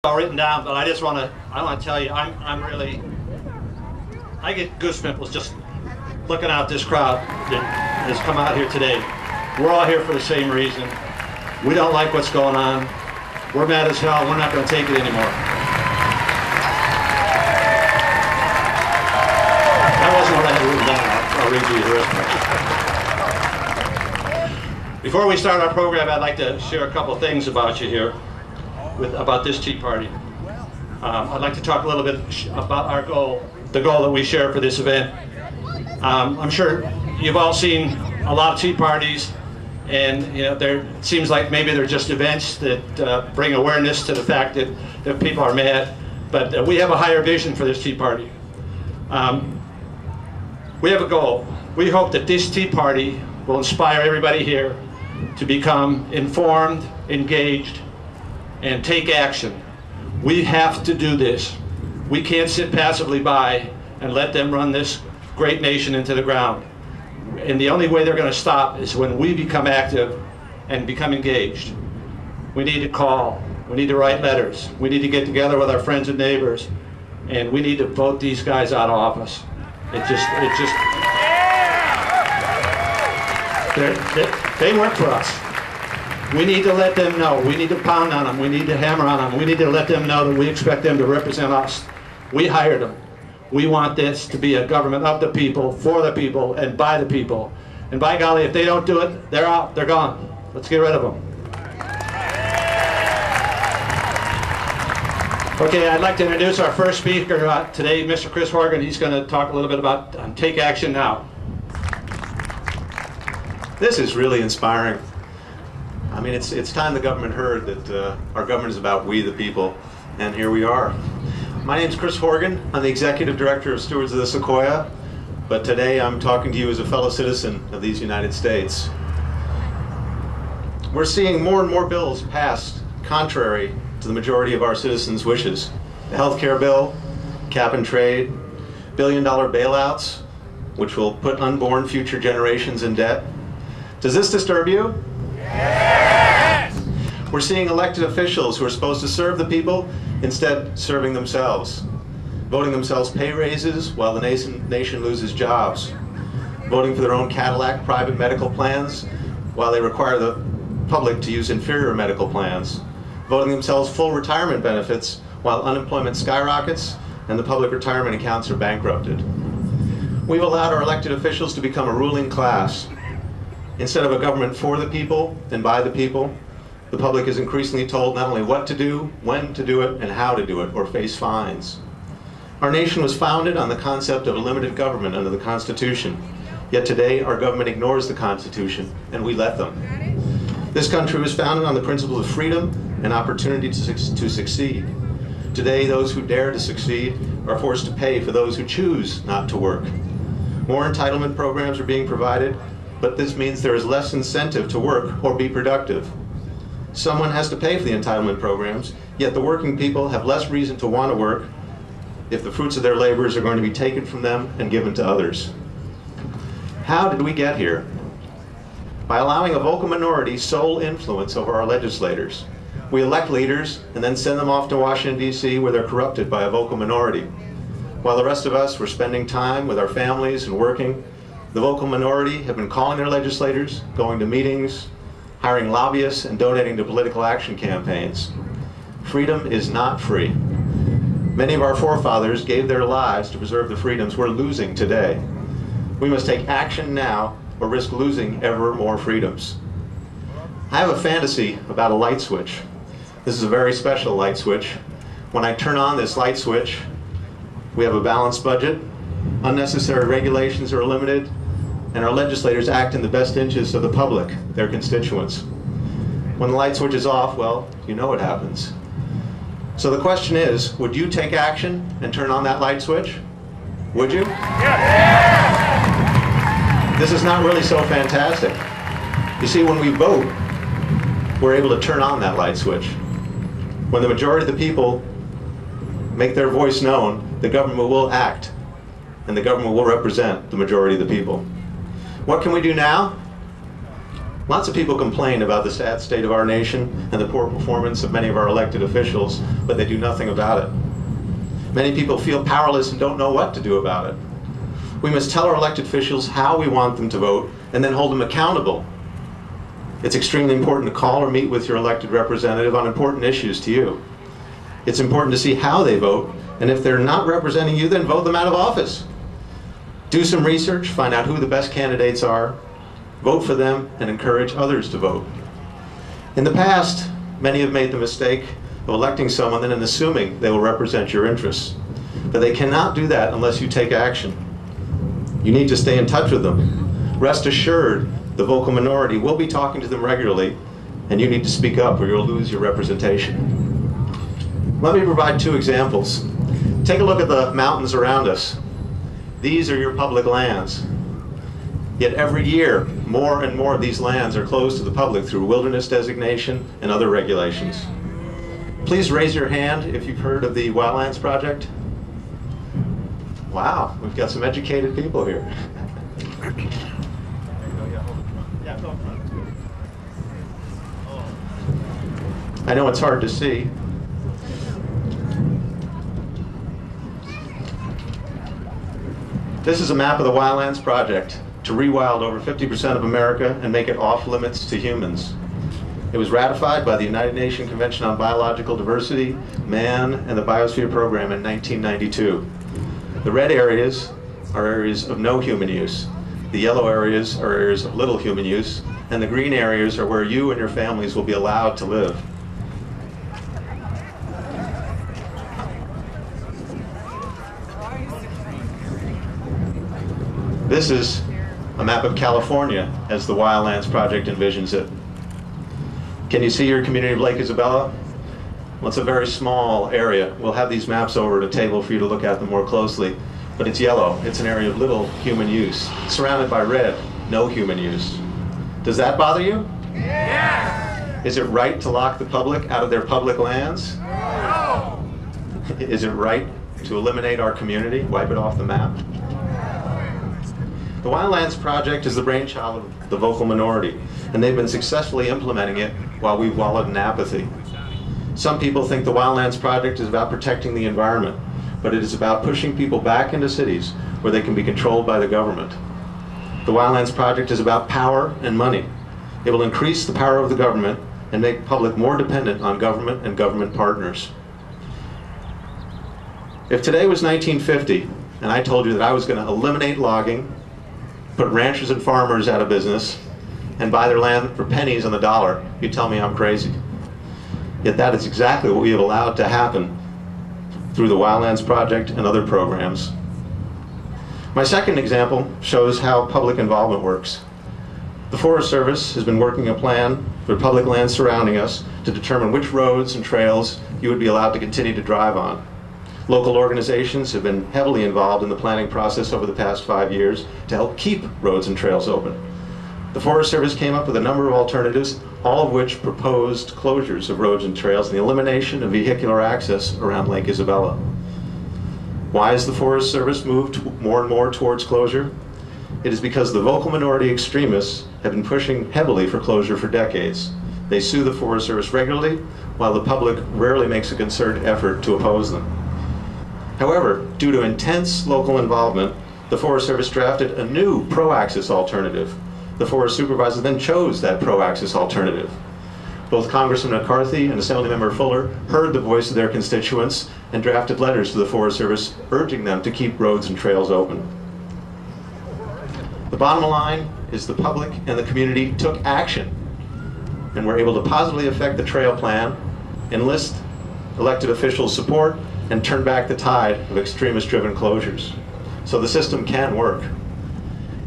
all written down, but I want to tell you, I get goose pimples just looking out this crowd that has come out here today. We're all here for the same reason. We don't like what's going on. We're mad as hell. We're not going to take it anymore. That wasn't what I had written down. I'll read you the rest. Before we start our program, I'd like to share a couple things about you here, about this Tea Party. I'd like to talk a little bit about our goal, the goal that we share for this event. I'm sure you've all seen a lot of Tea Parties, and it seems like maybe they're just events that bring awareness to the fact that people are mad. But we have a higher vision for this Tea Party. We have a goal. We hope that this Tea Party will inspire everybody here to become informed, engaged, and take action. We have to do this. We can't sit passively by and let them run this great nation into the ground. And the only way they're going to stop is when we become active and become engaged. We need to call. We need to write letters. We need to get together with our friends and neighbors, and we need to vote these guys out of office. They work for us. We need to let them know. We need to pound on them. We need to hammer on them. We need to let them know that we expect them to represent us. We hired them. We want this to be a government of the people, for the people, and by the people. And by golly, if they don't do it, they're out. They're gone. Let's get rid of them. Okay, I'd like to introduce our first speaker today, Mr. Chris Horgan. He's going to talk a little bit about Take Action Now. This is really inspiring. I mean, it's time the government heard that our government is about we the people, and here we are. My name's Chris Horgan. I'm the Executive Director of Stewards of the Sequoia, but today I'm talking to you as a fellow citizen of these United States. We're seeing more and more bills passed contrary to the majority of our citizens' wishes. The health care bill, cap and trade, billion-dollar bailouts, which will put unborn future generations in debt. Does this disturb you? Yes! We're seeing elected officials who are supposed to serve the people instead serving themselves, voting themselves pay raises while the nation loses jobs, voting for their own Cadillac private medical plans while they require the public to use inferior medical plans, voting themselves full retirement benefits while unemployment skyrockets and the public retirement accounts are bankrupted. We've allowed our elected officials to become a ruling class. Instead of a government for the people and by the people, the public is increasingly told not only what to do, when to do it, and how to do it, or face fines. Our nation was founded on the concept of a limited government under the Constitution. Yet today, our government ignores the Constitution, and we let them. This country was founded on the principle of freedom and opportunity to succeed. Today, those who dare to succeed are forced to pay for those who choose not to work. More entitlement programs are being provided, but this means there is less incentive to work or be productive. Someone has to pay for the entitlement programs, yet the working people have less reason to want to work if the fruits of their labors are going to be taken from them and given to others. How did we get here? By allowing a vocal minority sole influence over our legislators. We elect leaders and then send them off to Washington, D.C. where they're corrupted by a vocal minority. While the rest of us were spending time with our families and working, the vocal minority have been calling their legislators, going to meetings, hiring lobbyists, and donating to political action campaigns. Freedom is not free. Many of our forefathers gave their lives to preserve the freedoms we're losing today. We must take action now or risk losing ever more freedoms. I have a fantasy about a light switch. This is a very special light switch. When I turn on this light switch, we have a balanced budget, unnecessary regulations are limited, and our legislators act in the best interests of the public, their constituents. When the light switch is off, well, you know what happens. So the question is, would you take action and turn on that light switch? Would you? Yeah. This is not really so fantastic. You see, when we vote, we're able to turn on that light switch. When the majority of the people make their voice known, the government will act, and the government will represent the majority of the people. What can we do now? Lots of people complain about the sad state of our nation and the poor performance of many of our elected officials, but they do nothing about it. Many people feel powerless and don't know what to do about it. We must tell our elected officials how we want them to vote and then hold them accountable. It's extremely important to call or meet with your elected representative on important issues to you. It's important to see how they vote, and if they're not representing you, then vote them out of office. Do some research, find out who the best candidates are, vote for them, and encourage others to vote. In the past, many have made the mistake of electing someone and then assuming they will represent your interests. But they cannot do that unless you take action. You need to stay in touch with them. Rest assured, the vocal minority will be talking to them regularly, and you need to speak up or you'll lose your representation. Let me provide two examples. Take a look at the mountains around us. These are your public lands. Yet every year, more and more of these lands are closed to the public through wilderness designation and other regulations. Please raise your hand if you've heard of the Wildlands Project. Wow, we've got some educated people here. I know it's hard to see. This is a map of the Wildlands Project to rewild over 50% of America and make it off limits to humans. It was ratified by the United Nations Convention on Biological Diversity, Man, and the Biosphere Program in 1992. The red areas are areas of no human use. The yellow areas are areas of little human use, and the green areas are where you and your families will be allowed to live. This is a map of California as the Wildlands Project envisions it. Can you see your community of Lake Isabella? Well, it's a very small area. We'll have these maps over at a table for you to look at them more closely, but it's yellow. It's an area of little human use. It's surrounded by red, no human use. Does that bother you? Yes! Is it right to lock the public out of their public lands? No! Is it right to eliminate our community, wipe it off the map? The Wildlands Project is the brainchild of the vocal minority, and they've been successfully implementing it while we've wallowed in apathy. Some people think the Wildlands Project is about protecting the environment, but it is about pushing people back into cities where they can be controlled by the government. The Wildlands Project is about power and money. It will increase the power of the government and make the public more dependent on government and government partners. If today was 1950, and I told you that I was going to eliminate logging, put ranchers and farmers out of business, and buy their land for pennies on the dollar, you'd tell me I'm crazy. Yet that is exactly what we have allowed to happen through the Wildlands Project and other programs. My second example shows how public involvement works. The Forest Service has been working a plan for public lands surrounding us to determine which roads and trails you would be allowed to continue to drive on. Local organizations have been heavily involved in the planning process over the past 5 years to help keep roads and trails open. The Forest Service came up with a number of alternatives, all of which proposed closures of roads and trails and the elimination of vehicular access around Lake Isabella. Why has the Forest Service moved more and more towards closure? It is because the vocal minority extremists have been pushing heavily for closure for decades. They sue the Forest Service regularly, while the public rarely makes a concerted effort to oppose them. However, due to intense local involvement, the Forest Service drafted a new pro-access alternative. The Forest Supervisor then chose that pro-access alternative. Both Congressman McCarthy and Assemblymember Fuller heard the voice of their constituents and drafted letters to the Forest Service urging them to keep roads and trails open. The bottom line is the public and the community took action and were able to positively affect the trail plan, enlist elected officials' support, and turn back the tide of extremist-driven closures. So the system can work.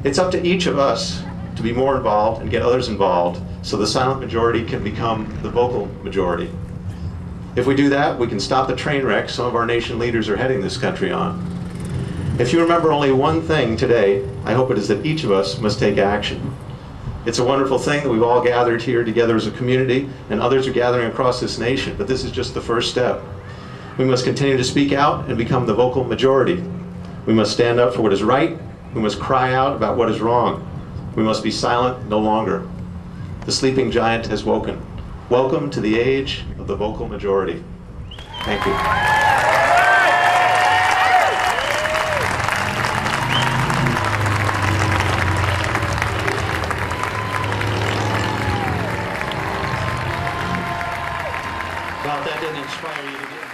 It's up to each of us to be more involved and get others involved so the silent majority can become the vocal majority. If we do that, we can stop the train wreck some of our nation leaders are heading this country on. If you remember only one thing today, I hope it is that each of us must take action. It's a wonderful thing that we've all gathered here together as a community, and others are gathering across this nation, but this is just the first step. We must continue to speak out and become the vocal majority. We must stand up for what is right. We must cry out about what is wrong. We must be silent no longer. The sleeping giant has woken. Welcome to the age of the vocal majority. Thank you. Well, if that didn't inspire you to do